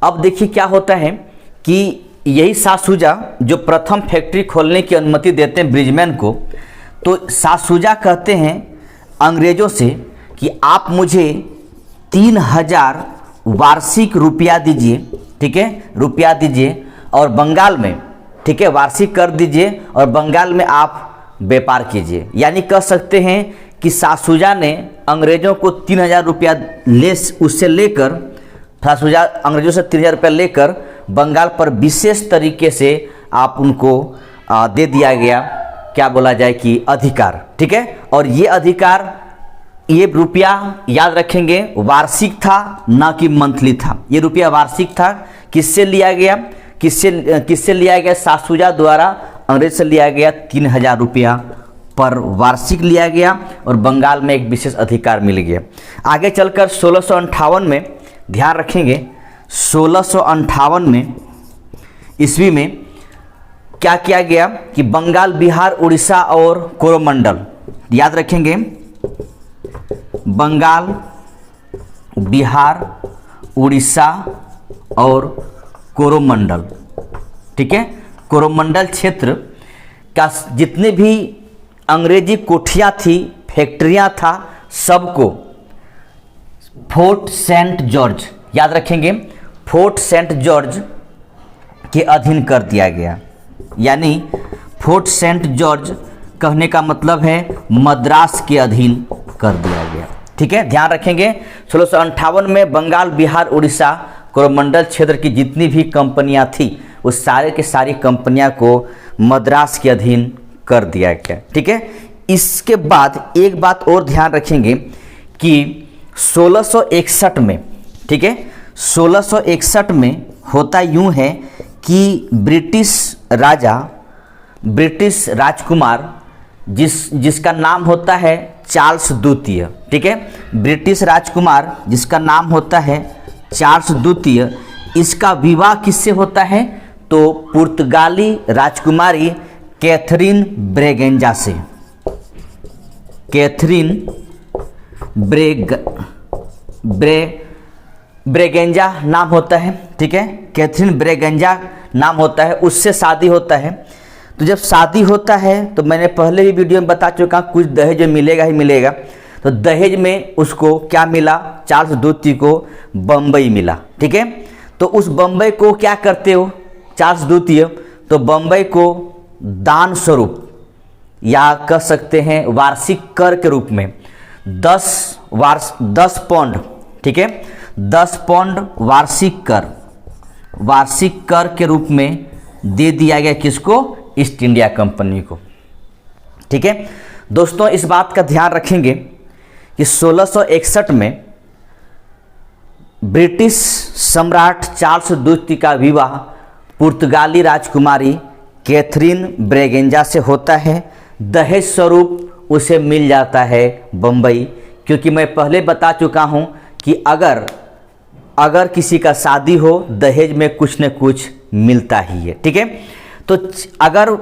अब देखिए क्या होता है कि यही सासुजा जो प्रथम फैक्ट्री खोलने की अनुमति देते हैं ब्रिजमैन को, तो सासुजा कहते हैं अंग्रेजों से कि आप मुझे 3000 वार्षिक रुपया दीजिए। ठीक है, रुपया दीजिए और बंगाल में, ठीक है, वार्षिक कर दीजिए और बंगाल में आप व्यापार कीजिए। यानी कह सकते हैं कि सासुजा ने अंग्रेजों को 3000 रुपया उससे लेकर, सासुजा अंग्रेजों से 3000 रुपया लेकर बंगाल पर विशेष तरीके से आप उनको दे दिया गया, क्या बोला जाए कि अधिकार। ठीक है, और ये अधिकार, ये रुपया याद रखेंगे वार्षिक था, ना कि मंथली था। ये रुपया वार्षिक था। किससे लिया गया? किससे लिया गया? सासुजा द्वारा अंग्रेज से लिया गया 3000 रुपया पर वार्षिक लिया गया और बंगाल में एक विशेष अधिकार मिल गया। आगे चलकर 1658 में, ध्यान रखेंगे, 1658 में ईस्वी में क्या किया गया कि बंगाल, बिहार, उड़ीसा और कोरोमंडल, याद रखेंगे, बंगाल, बिहार, उड़ीसा और कोरोमंडल, ठीक है, कोरोमंडल क्षेत्र का जितने भी अंग्रेजी कोठियाँ थी, फैक्ट्रियाँ था, सबको फोर्ट सेंट जॉर्ज, याद रखेंगे, फोर्ट सेंट जॉर्ज के अधीन कर दिया गया। यानी फोर्ट सेंट जॉर्ज कहने का मतलब है मद्रास के अधीन कर दिया गया। ठीक है, ध्यान रखेंगे, 1658 में बंगाल, बिहार, उड़ीसा, कोरोमंडल क्षेत्र की जितनी भी कंपनियां थी उस सारे के सारी कंपनियां को मद्रास के अधीन कर दिया गया। ठीक है, इसके बाद एक बात और ध्यान रखेंगे कि 1661 में, ठीक है, 1661 में होता यूं है कि ब्रिटिश राजकुमार जिसका नाम होता है चार्ल्स द्वितीय, ठीक है, ब्रिटिश राजकुमार जिसका नाम होता है चार्ल्स द्वितीय, इसका विवाह किससे होता है? तो पुर्तगाली राजकुमारी कैथरीन ब्रेगेंजा से। कैथरीन ब्रेगेंजा नाम होता है, ठीक है, कैथरीन ब्रेगेंजा नाम होता है, उससे शादी होता है। तो जब शादी होता है तो मैंने पहले भी वीडियो में बता चुका, कुछ दहेज मिलेगा ही मिलेगा। तो दहेज में उसको क्या मिला? चार्ल्स द्वितीय को बम्बई मिला। ठीक है, तो उस बम्बई को क्या करते हो चार्ल्स द्वितीय? तो बम्बई को दान स्वरूप या कह सकते हैं वार्षिक कर के रूप में 10 पौंड, ठीक है, 10 पौंड वार्षिक कर के रूप में दे दिया गया। किसको? ईस्ट इंडिया कंपनी को। ठीक है दोस्तों, इस बात का ध्यान रखेंगे कि 1661 में ब्रिटिश सम्राट चार्ल्स द्वितीय का विवाह पुर्तगाली राजकुमारी कैथरीन ब्रेगेंजा से होता है। दहेज स्वरूप उसे मिल जाता है बम्बई, क्योंकि मैं पहले बता चुका हूं कि अगर किसी का शादी हो दहेज में कुछ न कुछ मिलता ही है। ठीक है, तो अगर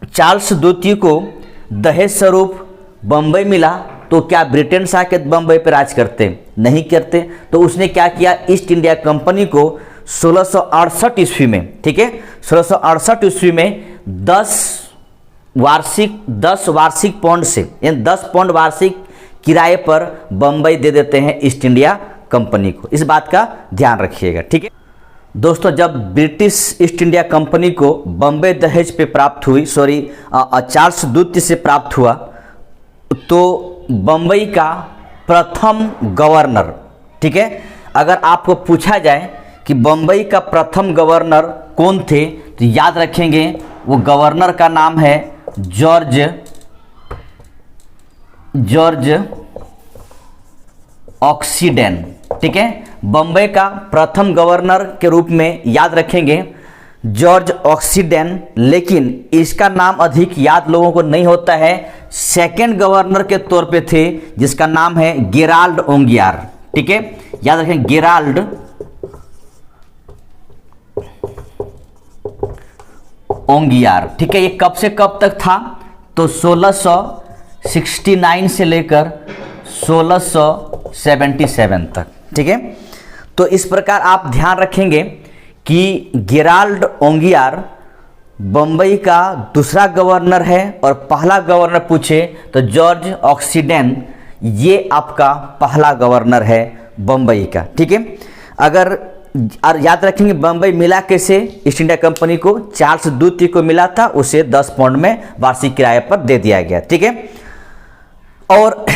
चार्ल्स द्वितीय को दहेज स्वरूप बम्बई मिला तो क्या ब्रिटेन से आके बम्बई पर राज करते? नहीं करते। तो उसने क्या किया? ईस्ट इंडिया कंपनी को 1668 ईस्वी में, ठीक है, 1668 ईस्वी में 10 वार्षिक पौंड से, यानी 10 पौंड वार्षिक किराए पर बम्बई दे देते हैं ईस्ट इंडिया कंपनी को। इस बात का ध्यान रखिएगा। ठीक है दोस्तों, जब ब्रिटिश ईस्ट इंडिया कंपनी को बम्बई दहेज पे प्राप्त हुई, चार्ल्स द्वितीय से प्राप्त हुआ, तो बम्बई का प्रथम गवर्नर, ठीक है, अगर आपको पूछा जाए कि बम्बई का प्रथम गवर्नर कौन थे, तो याद रखेंगे वो गवर्नर का नाम है जॉर्ज ऑक्सीडेन। ठीक है, बम्बई का प्रथम गवर्नर के रूप में याद रखेंगे जॉर्ज ऑक्सीडेन, लेकिन इसका नाम अधिक याद लोगों को नहीं होता है। सेकंड गवर्नर के तौर पे थे जिसका नाम है गेराल्ड ओंगियार। ठीक है, याद रखें गेराल्ड ओंगियार। ठीक है, ये कब से कब तक था? तो 1669 से लेकर 1677 तक। ठीक है, तो इस प्रकार आप ध्यान रखेंगे कि गेराल्ड ओंगियार बम्बई का दूसरा गवर्नर है और पहला गवर्नर पूछे तो जॉर्ज ऑक्सीडेन ये आपका पहला गवर्नर है बम्बई का। ठीक है, अगर याद रखेंगे बम्बई मिला कैसे ईस्ट इंडिया कंपनी को? चार्ल्स द्वितीय को मिला था, उसे 10 पौंड में वार्षिक किराए पर दे दिया गया। ठीक है, और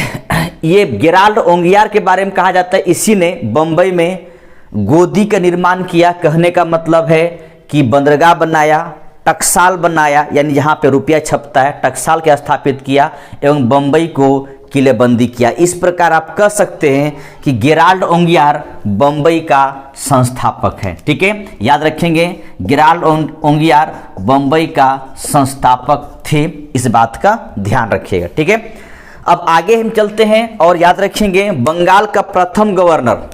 ये गेराल्ड ओंगियार के बारे में कहा जाता है इसी ने बम्बई में गोदी का निर्माण किया। कहने का मतलब है कि बंदरगाह बनाया, टकसाल बनाया, यानी जहाँ पे रुपया छपता है, टकसाल के स्थापित किया एवं बम्बई को किलेबंदी किया। इस प्रकार आप कह सकते हैं कि गेराल्ड ओंगियार बम्बई का संस्थापक है। ठीक है, याद रखेंगे गेराल्ड ओंगियार बम्बई का संस्थापक थे, इस बात का ध्यान रखिएगा। ठीक है, अब आगे हम चलते हैं और याद रखेंगे बंगाल का प्रथम गवर्नर।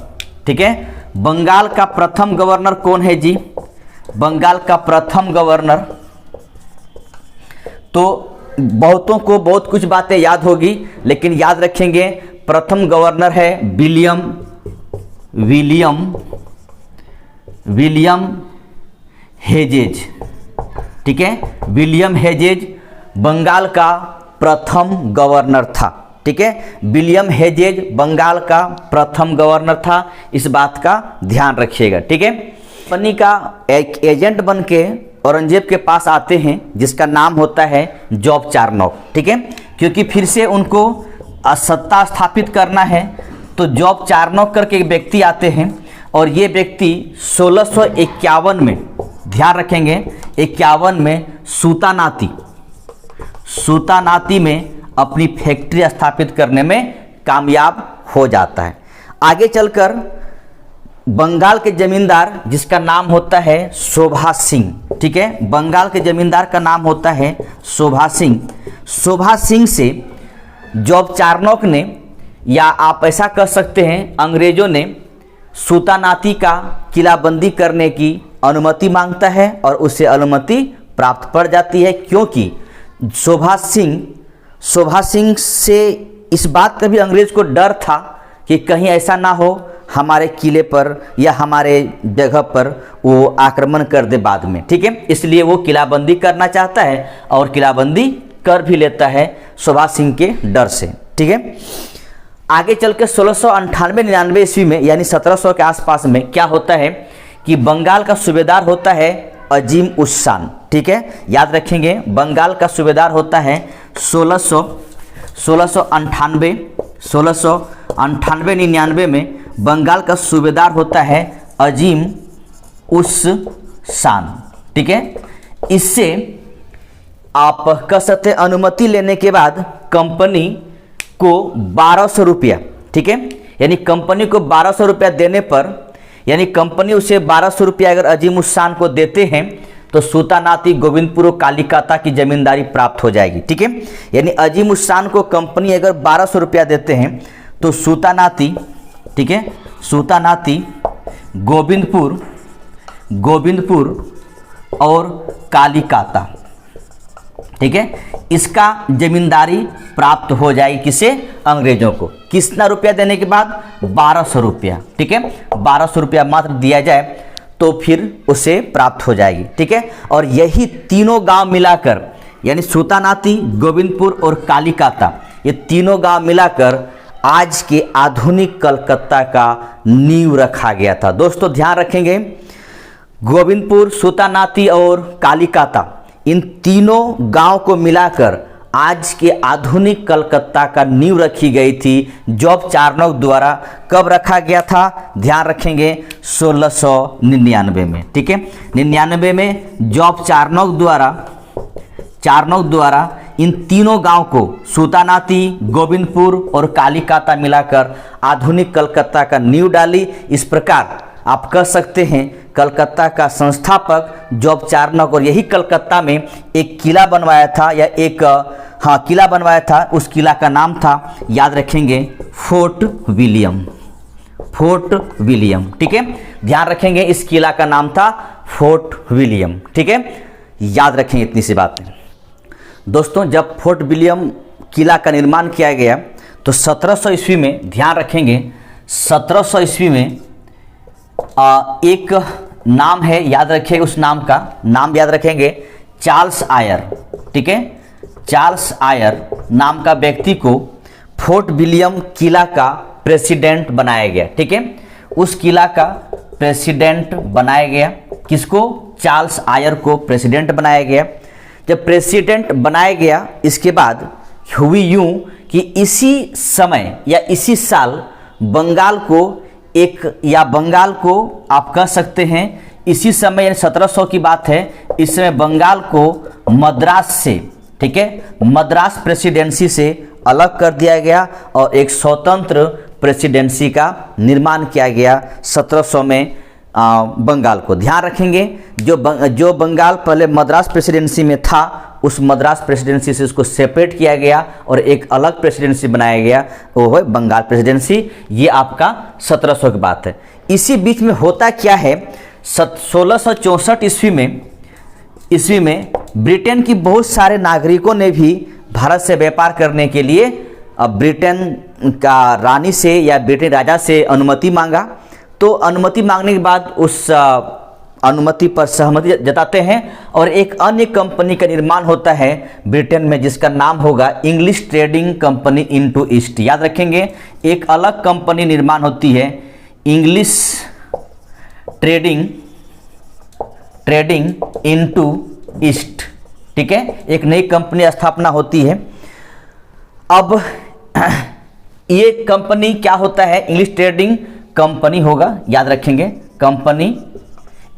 ठीक है, बंगाल का प्रथम गवर्नर कौन है जी? बंगाल का प्रथम गवर्नर, तो बहुतों को बहुत कुछ बातें याद होगी, लेकिन याद रखेंगे प्रथम गवर्नर है विलियम हेजेज। ठीक है, विलियम हेजेज बंगाल का प्रथम गवर्नर था। ठीक है, विलियम हेजेज बंगाल का प्रथम गवर्नर था, इस बात का ध्यान रखिएगा। ठीक है, कंपनी का एक एजेंट बन के औरंगजेब के पास आते हैं जिसका नाम होता है जॉब चारनॉक। ठीक है, क्योंकि फिर से उनको सत्ता स्थापित करना है, तो जॉब चारनॉक करके एक व्यक्ति आते हैं और ये व्यक्ति 1651 में, ध्यान रखेंगे, 51 में सूतानाती में अपनी फैक्ट्री स्थापित करने में कामयाब हो जाता है। आगे चलकर बंगाल के जमींदार जिसका नाम होता है शोभा सिंह, ठीक है, बंगाल के जमींदार का नाम होता है शोभा सिंह से जॉब चार्नोक ने, या आप ऐसा कह सकते हैं अंग्रेजों ने सूतानाती का किलाबंदी करने की अनुमति मांगता है और उसे अनुमति प्राप्त पड़ जाती है, क्योंकि शोभा सिंह से इस बात का भी अंग्रेज को डर था कि कहीं ऐसा ना हो हमारे किले पर या हमारे जगह पर वो आक्रमण कर दे बाद में, ठीक है, इसलिए वो किलाबंदी करना चाहता है और किलाबंदी कर भी लेता है शोभा सिंह के डर से, ठीक है। आगे चल के 1698-99 ईस्वी में यानी 1700 के आसपास में क्या होता है कि बंगाल का सूबेदार होता है अजीम उस शान, ठीक है, याद रखेंगे, बंगाल का सूबेदार होता है 1698-99 में बंगाल का सूबेदार होता है अजीम उस शान, ठीक है। इससे आप कह सकते हैं अनुमति लेने के बाद कंपनी को 1200 रुपया, ठीक है, यानी कंपनी को 1200 रुपया देने पर, यानी कंपनी उसे 1200 रुपया अगर अजीम उस शान को देते हैं तो सूतानाती, गोविंदपुर और कालीकाता की जमींदारी प्राप्त हो जाएगी, ठीक है। यानी अजीम उस शान को कंपनी अगर 1200 रुपया देते हैं तो सूतानाती, ठीक है, सूतानाती, गोविंदपुर और कालीकाता, ठीक है, इसका जमींदारी प्राप्त हो जाएगी किसे, अंग्रेजों को। कितना रुपया देने के बाद, 1200 रुपया, ठीक है, 1200 रुपया मात्र दिया जाए तो फिर उसे प्राप्त हो जाएगी, ठीक है। और यही तीनों गांव मिलाकर, यानी सूतानाती, गोविंदपुर और कालीकाता, ये तीनों गांव मिलाकर आज के आधुनिक कलकत्ता का नींव रखा गया था। दोस्तों ध्यान रखेंगे, गोविंदपुर, सूतानाती और कालीकाता, इन तीनों गांव को मिलाकर आज के आधुनिक कलकत्ता का नींव रखी गई थी जॉब चार्नोक द्वारा। कब रखा गया था, ध्यान रखेंगे, 1699 में, ठीक है, 99 में जॉब चार्नोक द्वारा इन तीनों गांव को, सूतानाती, गोविंदपुर और कालीकाता मिलाकर आधुनिक कलकत्ता का नींव डाली। इस प्रकार आप कह सकते हैं कलकत्ता का संस्थापक जॉब चार्नोक, और यही कलकत्ता में एक किला बनवाया था, या एक किला बनवाया था, उस किला का नाम था, याद रखेंगे, फोर्ट विलियम, ठीक है, ध्यान रखेंगे, इस किला का नाम था फोर्ट विलियम, ठीक है, याद रखेंगे इतनी सी बातें। दोस्तों जब फोर्ट विलियम किला का निर्माण किया गया तो 1700 ईस्वी में, ध्यान रखेंगे, 1700 ईस्वी में एक नाम है, याद रखिएगा, उस नाम का नाम याद रखेंगे, चार्ल्स आयर, ठीक है, चार्ल्स आयर नाम का व्यक्ति को फोर्ट विलियम किला का प्रेसिडेंट बनाया गया, ठीक है, उस किला का प्रेसिडेंट बनाया गया। किसको, चार्ल्स आयर को प्रेसिडेंट बनाया गया। जब प्रेसिडेंट बनाया गया, इसके बाद हुई यूं कि इसी समय या इसी साल बंगाल को आप कह सकते हैं, इसी समय यानी 1700 की बात है, इस समय बंगाल को मद्रास से, ठीक है, मद्रास प्रेसिडेंसी से अलग कर दिया गया और एक स्वतंत्र प्रेसिडेंसी का निर्माण किया गया 1700 में बंगाल को। ध्यान रखेंगे, जो बंगाल पहले मद्रास प्रेसिडेंसी में था, उस मद्रास प्रेसिडेंसी से उसको सेपरेट किया गया और एक अलग प्रेसिडेंसी बनाया गया, वो है बंगाल प्रेसिडेंसी। ये आपका 1700 की बात है। इसी बीच में होता क्या है, 1664 ईस्वी में ब्रिटेन की बहुत सारे नागरिकों ने भी भारत से व्यापार करने के लिए ब्रिटेन का रानी से या ब्रिटेन राजा से अनुमति मांगा। तो अनुमति मांगने के बाद उस अनुमति पर सहमति जताते हैं और एक अन्य कंपनी का निर्माण होता है ब्रिटेन में, जिसका नाम होगा English trading company into east. याद रखेंगे, एक अलग कंपनी निर्माण होती है, इंग्लिश ट्रेडिंग इनटू ईस्ट, ठीक है, एक नई कंपनी स्थापना होती है। अब ये कंपनी क्या होता है, इंग्लिश ट्रेडिंग कंपनी होगा, याद रखेंगे कंपनी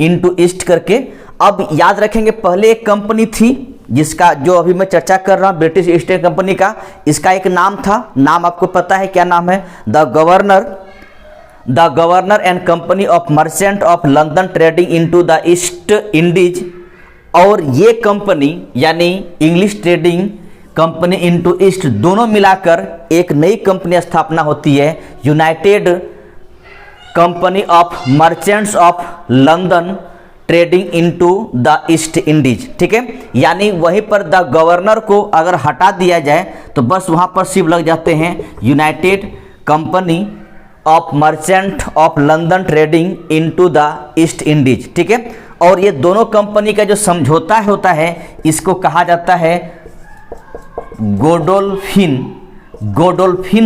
इनटू ईस्ट करके। अब याद रखेंगे पहले एक कंपनी थी जिसका जो अभी मैं चर्चा कर रहा हूँ ब्रिटिश ईस्ट इंडिया कंपनी का, इसका एक नाम था, नाम आपको पता है क्या नाम है? The governor and company of merchant of London trading into the east Indies. और ये कंपनी यानी English trading company into east दोनों मिलाकर एक नई कंपनी स्थापना होती है, United company of merchants of London trading into the east Indies. ठीक है, यानी वहीं पर द गवर्नर को अगर हटा दिया जाए तो बस वहां पर सिर्फ लग जाते हैं United company of merchant of London trading into the east Indies. ठीक है, और ये दोनों कंपनी का जो समझौता होता है इसको कहा जाता है गोडोल्फिन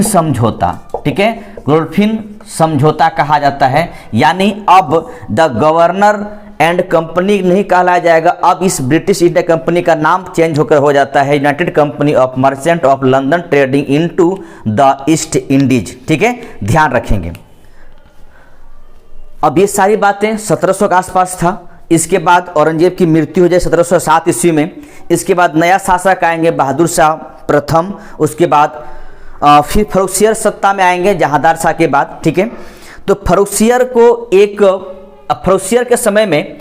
समझौता। ठीक है, गोडोल्फिन समझौता कहा जाता है। यानी अब द गवर्नर एंड कंपनी नहीं कहला जाएगा, अब इस ब्रिटिश इंडिया कंपनी का नाम चेंज होकर हो जाता है United company of merchant of London trading into the east Indies. ठीक है, ध्यान रखेंगे। अब ये सारी बातें 1700 के आसपास था। इसके बाद औरंगजेब की मृत्यु हो जाए 1707 ईस्वी में। इसके बाद नया शासक आएंगे बहादुर शाह प्रथम, उसके बाद फिर फर्रुखसियर सत्ता में आएंगे जहांदार शाह के बाद। ठीक है, तो फर्रुखसियर के समय में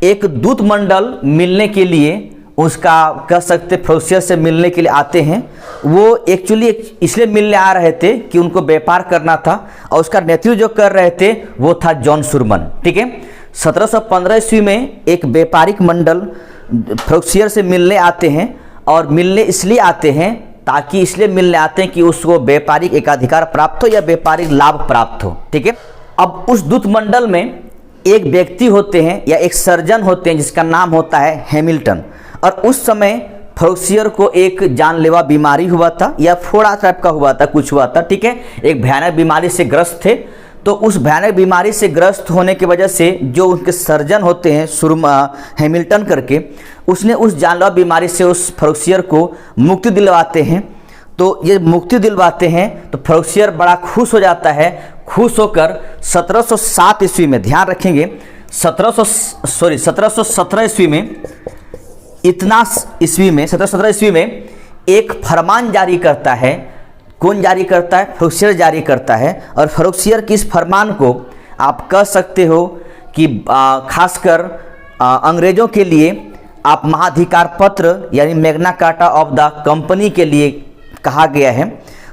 एक दूत मंडल मिलने के लिए, उसका कह सकते फर्रुखसियर से मिलने के लिए आते हैं। वो एक्चुअली इसलिए मिलने आ रहे थे कि उनको व्यापार करना था और उसका नेतृत्व जो कर रहे थे वो था जॉन सुरमन। ठीक है, 1715 ईस्वी में एक व्यापारिक मंडल फर्रुखसियर से मिलने आते हैं, और मिलने इसलिए आते हैं ताकि इसलिए मिलने आते हैं कि उसको व्यापारिक एकाधिकार प्राप्त हो या व्यापारिक लाभ प्राप्त हो। ठीक है, अब उस दूत मंडल में एक व्यक्ति होते हैं या एक सर्जन होते हैं जिसका नाम होता है हैमिल्टन। और उस समय फर्रुखसियर को एक जानलेवा बीमारी हुआ था या फोड़ा टाइप का हुआ था, कुछ हुआ था। ठीक है, एक भयानक बीमारी से ग्रस्त थे। तो उस भयानक बीमारी से ग्रस्त होने की वजह से जो उनके सर्जन होते हैं हैमिल्टन करके, उसने उस जानलेवा बीमारी से उस फर्रुखसियर को मुक्ति दिलवाते हैं। तो ये मुक्ति दिलवाते हैं तो फर्रुखसियर बड़ा खुश हो जाता है। खुश होकर 1707 ईस्वी में, ध्यान रखेंगे 1717 ईस्वी में, 1717 ईस्वी में एक फरमान जारी करता है। कौन जारी करता है? फर्रुखसियर जारी करता है। और फर्रुखसियर की इस फरमान को आप कह सकते हो कि खासकर अंग्रेजों के लिए आप महाधिकार पत्र यानी Magna carta of the company के लिए कहा गया है।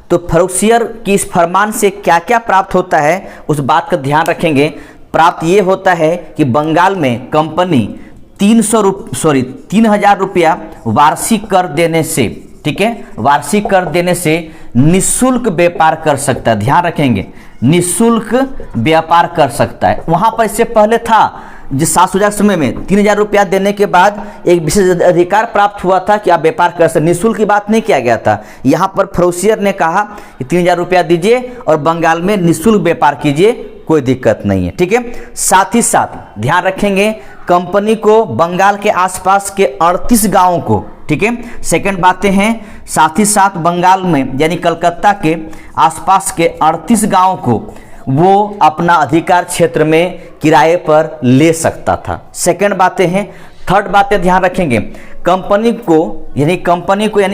तो फर्रुखसियर की इस फरमान से क्या क्या प्राप्त होता है उस बात का ध्यान रखेंगे। प्राप्त ये होता है कि बंगाल में कंपनी 3,000 रुपया वार्षिक कर देने से, ठीक है, वार्षिक कर देने से निःशुल्क व्यापार कर सकता है। ध्यान रखेंगे, निःशुल्क व्यापार कर सकता है। वहां पर इससे पहले था जिस 700 समय में 3,000 रुपया देने के बाद एक विशेष अधिकार प्राप्त हुआ था कि आप व्यापार कर सकते, निःशुल्क की बात नहीं किया गया था। यहाँ पर फर्रुखसियर ने कहा कि 3,000 रुपया दीजिए और बंगाल में निःशुल्क व्यापार कीजिए, कोई दिक्कत नहीं है। ठीक है, साथ ही साथ ध्यान रखेंगे कंपनी को बंगाल के आसपास के 38 गांवों को, ठीक है, सेकंड बातें हैं, साथ ही साथ बंगाल में यानी कलकत्ता के आसपास के 38 गांवों को वो अपना अधिकार क्षेत्र में किराए पर ले सकता था। सेकंड बातें हैं। थर्ड बातें ध्यान रखेंगे, कंपनी को यानी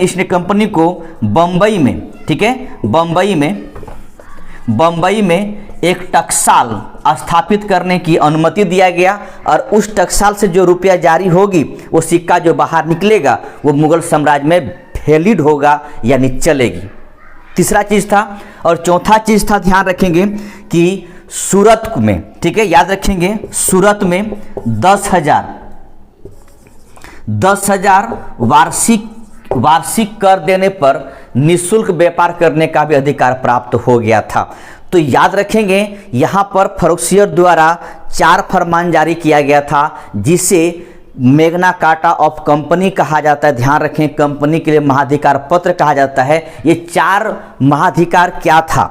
ईस्ट इंडिया कंपनी को बंबई में, ठीक है, बंबई में एक टकसाल स्थापित करने की अनुमति दिया गया। और उस टकसाल से जो रुपया जारी होगी वो सिक्का जो बाहर निकलेगा वो मुगल साम्राज्य में वैलिड होगा यानी चलेगी। तीसरा चीज था। और चौथा चीज था, ध्यान रखेंगे कि सूरत में, ठीक है, याद रखेंगे सूरत में 10,000 वार्षिक कर देने पर निःशुल्क व्यापार करने का भी अधिकार प्राप्त हो गया था। तो याद रखेंगे यहाँ पर फर्रुखसियर द्वारा 4 फरमान जारी किया गया था जिसे मैग्ना कार्टा ऑफ कंपनी कहा जाता है। ध्यान रखें, कंपनी के लिए महाधिकार पत्र कहा जाता है। ये 4 महाधिकार क्या था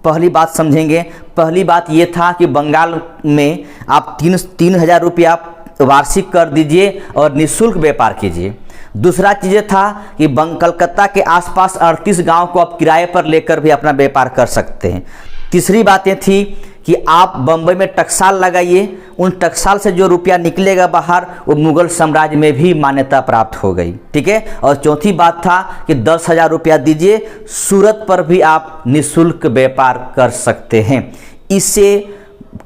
पहली बात समझेंगे। पहली बात ये था कि बंगाल में आप 3,000 रुपया वार्षिक कर दीजिए और निःशुल्क व्यापार कीजिए। दूसरा चीज़ था कि कलकत्ता के आसपास 38 गांव को आप किराए पर लेकर भी अपना व्यापार कर सकते हैं। तीसरी बातें थी कि आप बम्बई में टकसाल लगाइए, उन टकसाल से जो रुपया निकलेगा बाहर वो मुगल साम्राज्य में भी मान्यता प्राप्त हो गई। ठीक है। और चौथी बात था कि 10,000 रुपया दीजिए, सूरत पर भी आप निःशुल्क व्यापार कर सकते हैं। इससे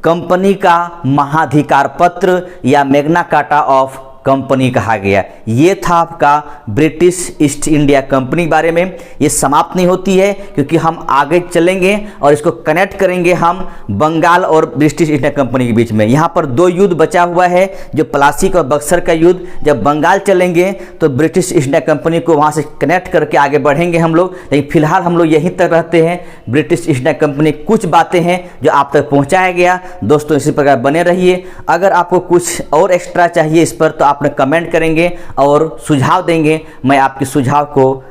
कंपनी का महाधिकार पत्र या मैग्ना कार्टा ऑफ कंपनी कहा गया। ये था आपका ब्रिटिश ईस्ट इंडिया कंपनी के बारे में। ये समाप्त नहीं होती है, क्योंकि हम आगे चलेंगे और इसको कनेक्ट करेंगे हम बंगाल और ब्रिटिश ईस्ट इंडिया कंपनी के बीच में। यहाँ पर 2 युद्ध बचा हुआ है, जो प्लासी और बक्सर का युद्ध। जब बंगाल चलेंगे तो ब्रिटिश ईस्ट इंडिया कंपनी को वहाँ से कनेक्ट करके आगे बढ़ेंगे हम लोग, लेकिन फिलहाल हम लोग यहीं तक रहते हैं। ब्रिटिश ईस्ट इंडिया कंपनी कुछ बातें हैं जो आप तक पहुँचाया गया। दोस्तों इसी प्रकार बने रहिए। अगर आपको कुछ और एक्स्ट्रा चाहिए इस पर तो आप कमेंट करेंगे और सुझाव देंगे, मैं आपके सुझाव को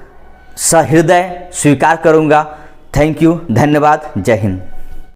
सहृदय स्वीकार करूंगा। थैंक यू, धन्यवाद, जय हिंद।